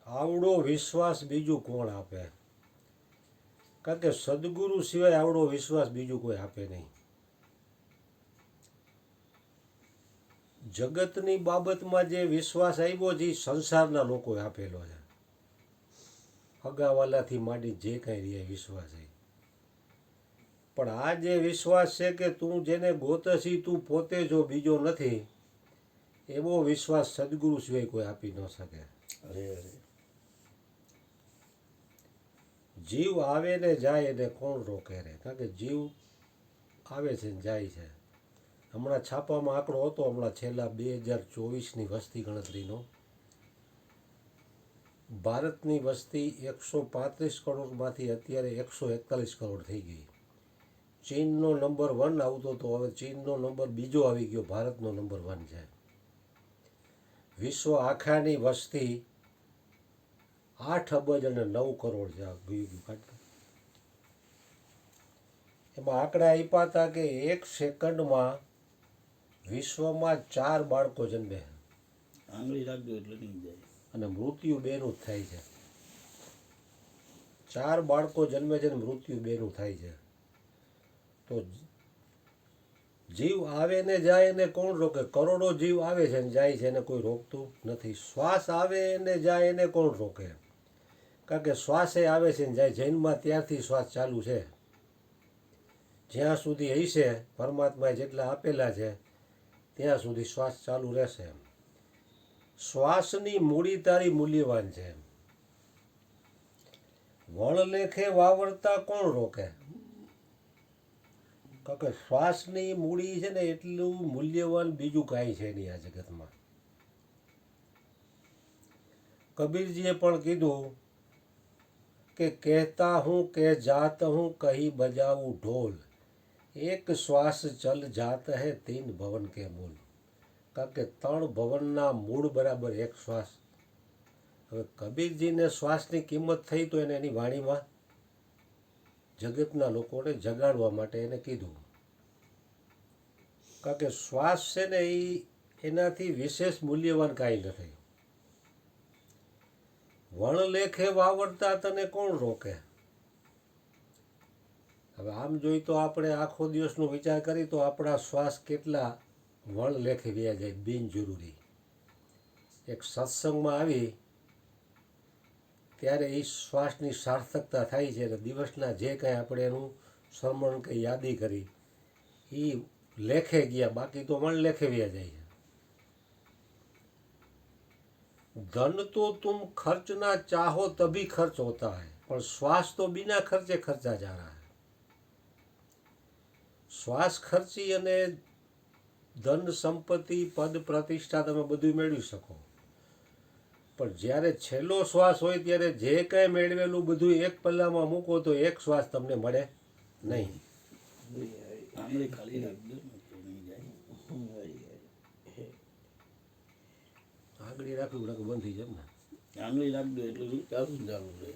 આવડો વિશ્વાસ બીજું કોણ આપે? કારણ કે સદગુરુ સિવાય આવડો વિશ્વાસ બીજું કોઈ આપે નહીં. જગતની બાબતમાં જે વિશ્વાસ આવ્યો છે એ સંસારના લોકોએ આપેલો છે. હગાવાલાથી માંડી જે કાંઈ રહે વિશ્વાસ છે. પણ આ જે વિશ્વાસ છે કે તું જેને ગોતશી તું પોતે જો બીજો નથી, એવો વિશ્વાસ સદગુરુ સિવાય કોઈ આપી ન શકે. જીવ આવે ને જાય એને કોણ રોકે રે? કારણ કે જીવ આવે છે ને જાય છે. હમણાં છાપામાં આંકડો હતો, હમણાં છેલ્લા 2024ની વસ્તી ગણતરીનો. ભારતની વસ્તી 135 કરોડમાંથી અત્યારે 141 કરોડ થઈ ગઈ. ચીનનો નંબર 1 આવતો હતો, હવે ચીનનો નંબર બીજો આવી ગયો, ભારતનો નંબર 1 છે. વિશ્વ આખાની વસ્તી 8 અબજ અને 9 કરોડ છે. એમાં આંકડા આપ્યા હતા કે 1 સેકન્ડમાં વિશ્વમાં 4 બાળકો જન્મે અને મૃત્યુ બેનું જ થાય છે. 4 બાળકો જન્મે છે અને મૃત્યુ બેનું થાય છે. તો જીવ આવે ને જાય એને કોણ રોકે? કરોડો જીવ આવે છે ને જાય છે એને કોઈ રોકતું નથી. શ્વાસ આવે ને જાય એને કોણ રોકે? કારણ કે શ્વાસે આવે છે ને જાય. જૈનમાં ત્યારથી શ્વાસ ચાલુ છે. જ્યાં સુધી હશે પરમાત્માએ જેટલા આપેલા છે ત્યાં સુધી શ્વાસ ચાલુ રહેશે. શ્વાસની મૂડી તારી મૂલ્યવાન છે. વણલેખે વાવરતા કોણ રોકે? કારણ કે શ્વાસની મૂડી છે ને એટલું મૂલ્યવાન બીજું કાંઈ છે નહીં આ જગતમાં. કબીરજીએ પણ કીધું કે કહેતા હું કે જાત હું કહી બજાવું ઢોલ, એક શ્વાસ ચલ જાત હૈ 3 ભવન કે મૂલ. કારણ કે 3 ભવનના મૂળ બરાબર એક શ્વાસ. હવે કબીરજીને શ્વાસની કિંમત થઈ તો એને એની વાણીમાં જગતના લોકોને જગાડવા માટે એને કીધું. કારણ કે શ્વાસ છે ને એ એનાથી વિશેષ મૂલ્યવાન કાંઈ નથી. વણલેખે વાવરતા તને કોણ રોકે? હવે આમ જોઈ તો આપણે આખો દિવસનો વિચાર કરી તો આપણા શ્વાસ કેટલા વણલેખે વ્યા જાય બિનજરૂરી. એક સત્સંગમાં આવી ત્યારે એ શ્વાસની સાર્થકતા થાય છે અને દિવસના જે કાંઈ આપણે એનું સ્મરણ કે યાદી કરી એ લેખે ગયા, બાકી તો વણલેખે વ્યા જાય છે. ધન તો તુમ ખર્ચ ના ચાહો તભી ખર્ચ હોતા હૈ, પણ શ્વાસ તો બિના ખર્ચે ખર્ચા જા રહા હૈ. શ્વાસ ખર્ચી અને ધન સંપત્તિ પદ પ્રતિષ્ઠા તમે બધું મેળવી શકો, પણ જ્યારે છેલ્લો શ્વાસ હોય ત્યારે જે કાંઈ મેળવેલું બધું એક પલ્લામાં મૂકો તો એક શ્વાસ તમને મળે નહીં. આંગળી રાખવી બંધ થઈ જાય ને. આંગળી રાખજો એટલે ચાલુ રહે.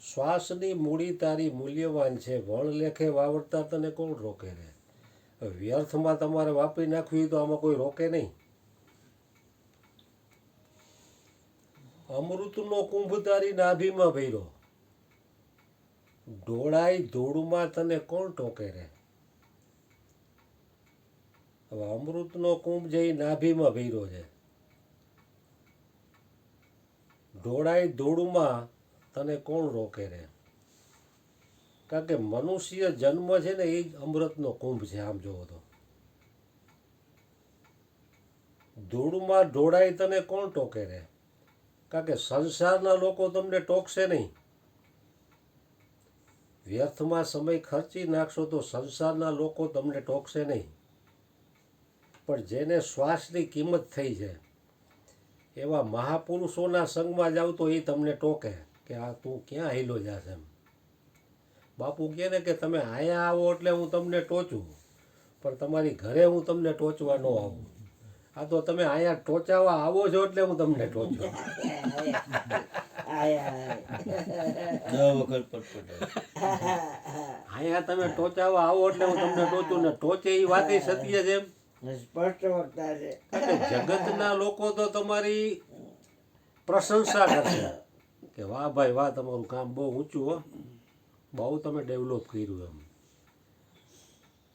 શ્વાસની મૂડી તારી મૂલ્યવાન છે. વણલેખે વાવરતા તને કોણ રોકે રે? વ્યર્થમાં તમારે વાપરી નાખવી તો આમાં કોઈ રોકે નહીં. અમૃતનો કુંભ તારી નાભીમાં ભર્યો, ઢોળાઈ ધૂળમાં તને કોણ ટોકે રે? હવે અમૃતનો કુંભ જે નાભીમાં ભર્યો છે, ઢોળાઈ ધૂળમાં તને કોણ રોકે રે? કારણ કે મનુષ્ય જન્મ છે ને એ જ અમૃતનો કુંભ છે. આમ જોવો તો ધૂળમાં ઢોળાઈ તને કોણ ટોકે રે? કારણ કે સંસારના લોકો તમને ટોકશે નહીં. વ્યર્થમાં સમય ખર્ચી નાખશો તો સંસારના લોકો તમને ટોકશે નહીં. પણ જેને શ્વાસની કિંમત થઈ છે એવા મહાપુરુષોના સંગમાં જાવ તો એ તમને ટોકે કે આ તું ક્યાં હેલો જાશ એમ. બાપુ કહે ને કે તમે અહીંયા આવો એટલે હું તમને ટોચું, પણ તમારી ઘરે હું તમને ટોચવા ન આવું. આ તો તમે અહીંયા ટોચાવા આવો છો એટલે હું તમને ટોચું. અહીંયા તમે ટોચાવા આવો એટલે હું તમને ટોચું ને ટોચે એ વાત સત્ય છે એમ. સ્પષ્ટ વક્તા છે. જગતના લોકો તો તમારી પ્રશંસા કરશે કે વાહ ભાઈ વાહ, તમારું કામ બહુ ઊંચું હો, બહુ તમે ડેવલપ કર્યું એમ.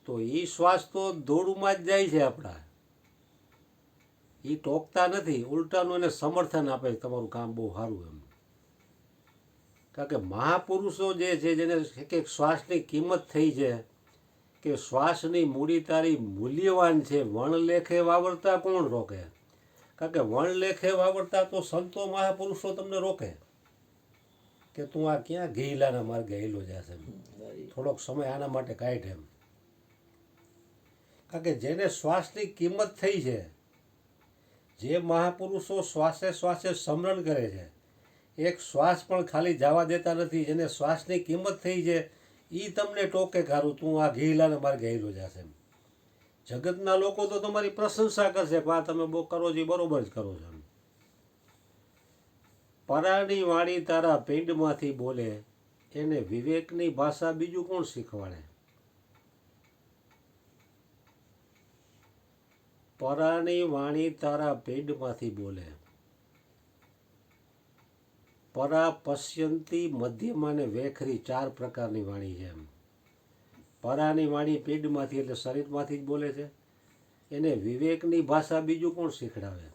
તો એ શ્વાસ તો દોડમાં જ જાય છે આપણા, એ ટોકતા નથી, ઉલટાનું એને સમર્થન આપે છે તમારું કામ બહુ સારું એમ. કારણ કે મહાપુરુષો જે છે, જેને એક એક શ્વાસની કિંમત થઈ છે, કે શ્વાસની મૂડી તારી મૂલ્યવાન છે, વણલેખે વાવરતા કોણ રોકે? કારણ કે વણલેખે વાવરતા તો સંતો મહાપુરુષો તમને રોકે કે તું આ ક્યાં ગેલાના માર્ગે હેલો જશે, થોડોક સમય આના માટે કાઢ એમ. કારણ કે જેને શ્વાસની કિંમત થઈ છે, જે મહાપુરુષો શ્વાસે શ્વાસે સ્મરણ કરે છે, એક શ્વાસ પણ ખાલી જવા દેતા નથી, જેને શ્વાસની કિંમત થઈ છે, એ તમને ટોકે ખારું તું આ ઘીલાને માર્ગે હેલો જશે એમ. જગતના લોકો તો તમારી પ્રશંસા કરશે કે આ તમે બહુ કરો છો, બરોબર જ કરો છો એમ. પરાની વાણી તારા પેટમાંથી બોલે, એને વિવેકની ભાષા બીજું કોણ શીખવાડે? પરાની વાણી તારા પેટમાંથી બોલે. પરા પશ્યંતી, મધ્યમાં ને વેખરી, 4 પ્રકારની વાણી છે એમ. પરાની વાણી પેટમાંથી એટલે શરીરમાંથી જ બોલે છે. એને વિવેકની ભાષા બીજું કોણ શીખડાવે?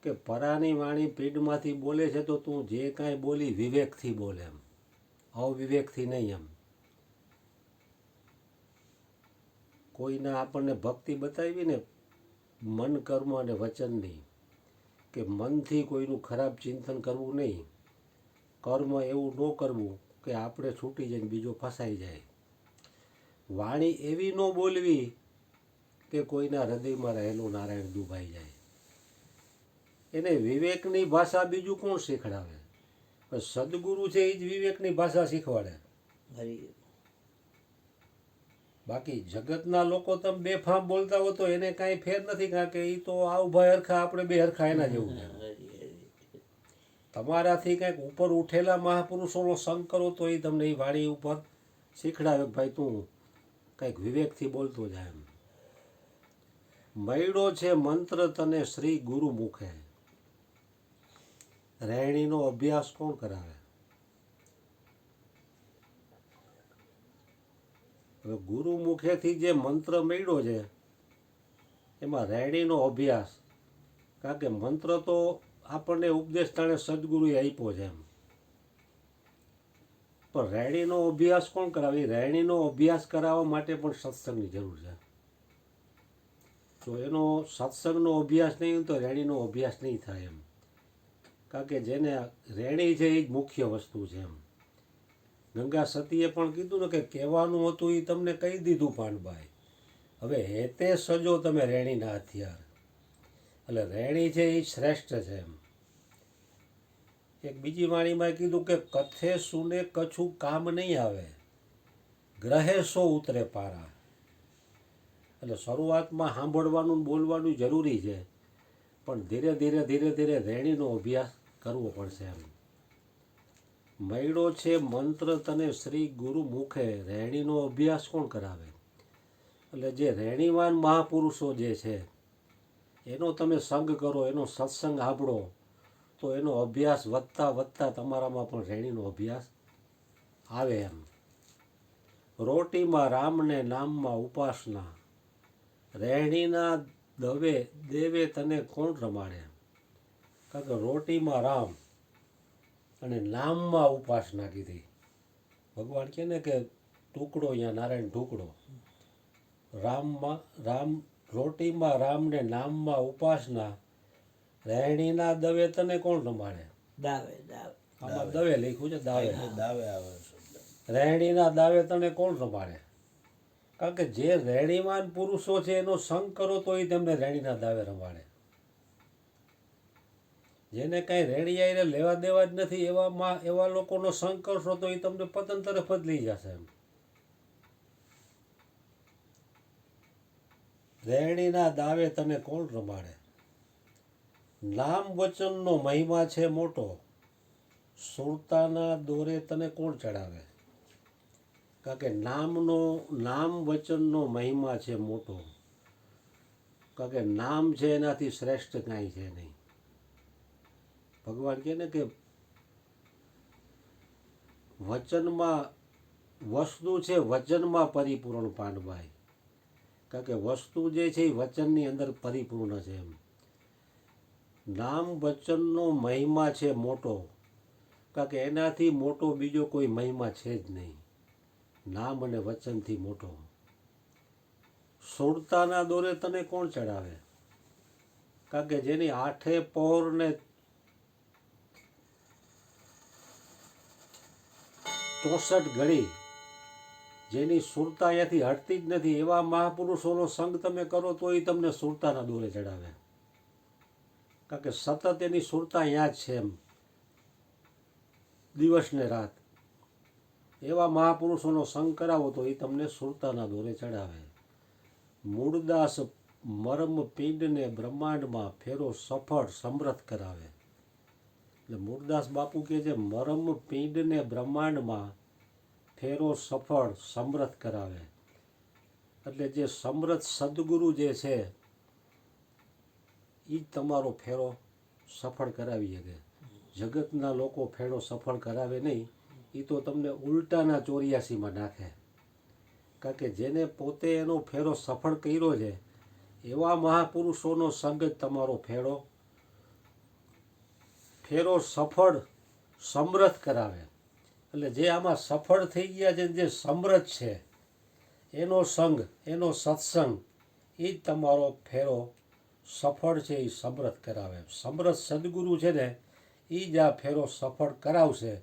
કે પરાની વાણી પેટમાંથી બોલે છે તો તું જે કાંઈ બોલી વિવેકથી બોલે એમ, અવિવેકથી નહીં એમ. કોઈના આપણને ભક્તિ બતાવી ને મન કર્મ અને વચનની, કે મનથી કોઈનું ખરાબ ચિંતન કરવું નહીં, કર્મ એવું ન કરવું કે આપણે છૂટી જઈને બીજો ફસાઈ જાય, વાણી એવી ન બોલવી કે કોઈના હૃદયમાં રહેલું નારાયણ દુભાઈ જાય. એને વિવેકની ભાષા બીજું કોણ શીખડાવે? પણ સદગુરુ છે એ જ વિવેકની ભાષા શીખવાડે. બાકી જગતના લોકો તમે બેફામ બોલતા હો તો એને કાંઈ ફેર નથી, કારણ કે એ તો આવું ભાઈ હરખા, આપણે બે હરખા એના જેવું છે. તમારાથી કંઈક ઉપર ઉઠેલા મહાપુરુષોનો સંગ કરો તો એ તમને એ વાણી ઉપર શીખડાવે ભાઈ તું કંઈક વિવેકથી બોલતો જાય એમ. મયડો છે મંત્ર તને શ્રી ગુરુ મુખે, રહેણીનો અભ્યાસ કોણ કરાવે? હવે ગુરુ મુખેથી જે મંત્ર મળ્યો છે એમાં રહેણીનો અભ્યાસ, કારણ કે મંત્ર તો આપણને ઉપદેશ તાણે સદગુરુએ આપ્યો છે એમ, પણ રહેણીનો અભ્યાસ કોણ કરાવે? રહેણીનો અભ્યાસ કરાવવા માટે પણ સત્સંગની જરૂર છે. જો એનો સત્સંગનો અભ્યાસ નહીં હોય તો રહેણીનો અભ્યાસ નહીં થાય એમ. કારણ કે જેને રહેણી છે એ જ મુખ્ય વસ્તુ છે એમ. ગંગા સતીએ પણ કીધું ને કે કહેવાનું હતું એ તમને કહી દીધું પાનભાઈ, હવે હેતે સજો તમે રહેણીના હથિયાર. એટલે રહેણી છે એ શ્રેષ્ઠ છે એમ. એક બીજી વાણીમાં કીધું કે કથે સુને કછું કામ નહીં આવે, ગ્રહે સો ઉતરે પારા. એટલે શરૂઆતમાં સાંભળવાનું બોલવાનું જરૂરી છે, પણ ધીરે ધીરે ધીરે ધીરે રહેણીનો અભ્યાસ કરવો પડશે એમ. મયડો છે મંત્ર તને શ્રી ગુરુ મુખે, રહેણીનો અભ્યાસ કોણ કરાવે? એટલે જે રહેણીવાન મહાપુરુષો જે છે એનો તમે સંગ કરો, એનો સત્સંગ સાંભળો તો એનો અભ્યાસ વધતા વધતા તમારામાં પણ રહેણીનો અભ્યાસ આવે એમ. રોટીમાં રામને નામમાં ઉપાસના, રહેણીના દવે દેવે તને કોણ રમાડે? કારણ કે રોટીમાં રામ અને નામમાં ઉપાસના કીધી. ભગવાન કહે ને કે ટુકડો અહીંયા નારાયણ ઢુકડો, રામમાં રામ, રોટીમાં રામ ને નામમાં ઉપાસના, રહેણીના દવે તને કોણ રમાડે? દાવે દાવે આમાં દવે લખ્યું છે, દાવે. દાવે આવે શબ્દ. રહેણીના દાવે તને કોણ રમાડે? કારણ કે જે રહેણીવાન પુરુષો છે એનો સંગ કરો તો એ તમને રહેણીના દાવે રમાડે. જેને કાંઈ રેડી આવીને લેવા દેવા જ નથી એવા લોકોનો સંગ કરશો તો એ તમને પતન તરફ જ લઈ જશે એમ. રહેણીના દાવે તને કોણ રમાડે? નામ વચનનો મહિમા છે મોટો, સુરતાના દોરે તને કોણ ચડાવે? કારણ કે નામ વચનનો મહિમા છે મોટો, કારણ કે નામ છે એનાથી શ્રેષ્ઠ કાંઈ છે નહીં. ભગવાન કહે ને કે વચનમાં વસ્તુ છે, વચનમાં પરિપૂર્ણ પાનભાઈ. કારણ કે વસ્તુ જે છે એ વચનની અંદર પરિપૂર્ણ છે. એમ નામ વચનનો મહિમા છે મોટો, કારણ કે એનાથી મોટો બીજો કોઈ મહિમા છે જ નહીં. નામ અને વચનથી મોટો. સુરતાના દોરે તને કોણ ચડાવે? કારણ કે જેની આઠે પહોર ને 64 ઘડી જેની સુરતા અહીંયાથી હટતી જ નથી, એવા મહાપુરુષોનો સંગ તમે કરો તો એ તમને સુરતાના દોરે ચડાવે. કારણ કે સતત એની સુરતા અહીંયા જ છે એમ, દિવસ ને રાત. એવા મહાપુરુષોનો સંગ કરાવો તો એ તમને સુરતાના દોરે ચડાવે. મૂળદાસ મરમ પિંડને બ્રહ્માંડમાં ફેરો સફળ સમરથ કરાવે. એટલે મૂળદાસ બાપુ કહે છે મરમ પિંડને બ્રહ્માંડમાં ફેરો સફળ સમરથ કરાવે. એટલે જે સમરથ સદગુરુ જે છે એ જ તમારો ફેરો સફળ કરાવી શકે. જગતના લોકો ફેરો સફળ કરાવે નહીં, એ તો તમને ઉલટાના 84માં નાખે. કારણ કે જેને પોતે એનો ફેરો સફળ કર્યો છે એવા મહાપુરુષોનો સંગ જ તમારો ફેરો સફળ સમરથ કરાવે. એટલે જે આમાં સફળ થઈ ગયા છે, જે સમરથ છે, એનો સંગ, એનો સત્સંગ એ જ તમારો ફેરો સફળ છે એ સમરથ કરાવે. સમરથ સદગુરુ છે ને એ જ આ ફેરો સફળ કરાવશે.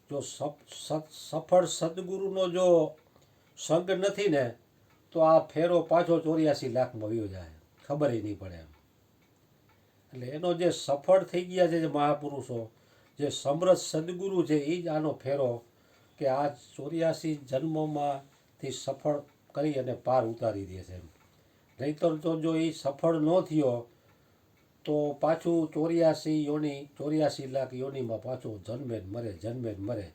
જો સફળ સદગુરુનો જો સંગ નથી ને તો આ ફેરો પાછો 84 લાખમાં વયો જાય, ખબર નહીં પડે એમ. એટલે એનો જે સફળ થઈ ગયા છે જે મહાપુરુષો, જે સમરથ સદગુરુ છે એ જ આનો ફેરો કે આ 84 જન્મોમાંથી સફળ કરી અને પાર ઉતારી દે છે. નહીંતર તો જો એ સફળ ન થયો તો પાછું 84 લાખ યોનીમાં પાછો જન્મે જ મરે.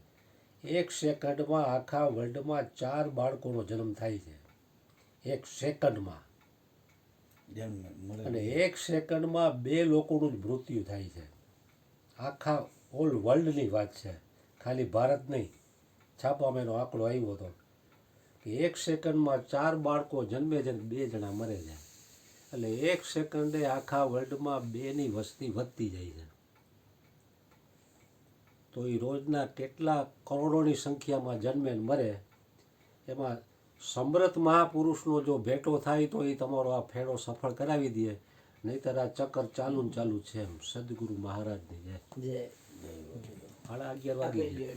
1 સેકન્ડમાં આખા વર્લ્ડમાં 4 બાળકોનો જન્મ થાય છે. 1 સેકન્ડમાં. અને 1 સેકન્ડમાં 2 લોકોનું જ મૃત્યુ થાય છે. આખા ઓલ વર્લ્ડની વાત છે, ખાલી ભારત નહીં. છાપામાં એનો આંકડો આવ્યો હતો કે 1 સેકન્ડમાં 4 બાળકો જન્મે છે અને 2 જણા મરે છે. એટલે 1 સેકન્ડે આખા વર્લ્ડમાં 2ની વસ્તી વધતી જાય છે. તો એ રોજના કેટલા કરોડોની સંખ્યામાં જન્મે ને મરે. એમાં સમરથ મહાપુરુષનો જો ભેટો થાય તો એ તમારો આ ફેરો સફળ કરાવી દે. નહીંતર આ ચક્કર ચાલુ ને ચાલુ છે એમ. સદગુરુ મહારાજની જય. 11:30 વાગી ગયા.